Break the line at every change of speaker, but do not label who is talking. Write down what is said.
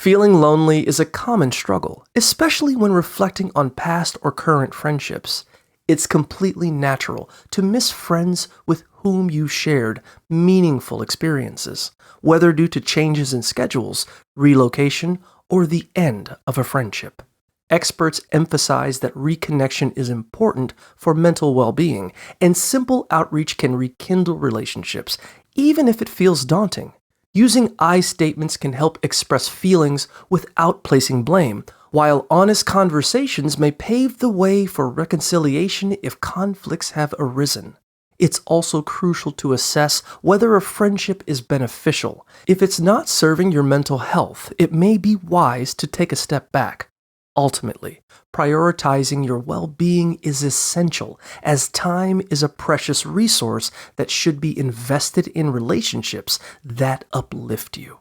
Feeling lonely is a common struggle, especially when reflecting on past or current friendships. It's completely natural to miss friends with whom you shared meaningful experiences, whether due to changes in schedules, relocation, or the end of a friendship. Experts emphasize that reconnection is important for mental well-being, and simple outreach can rekindle relationships, even if it feels daunting. Using I statements can help express feelings without placing blame, while honest conversations may pave the way for reconciliation if conflicts have arisen. It's also crucial to assess whether a friendship is beneficial. If it's not serving your mental health, it may be wise to take a step back. Ultimately, prioritizing your well-being is essential, as time is a precious resource that should be invested in relationships that uplift you.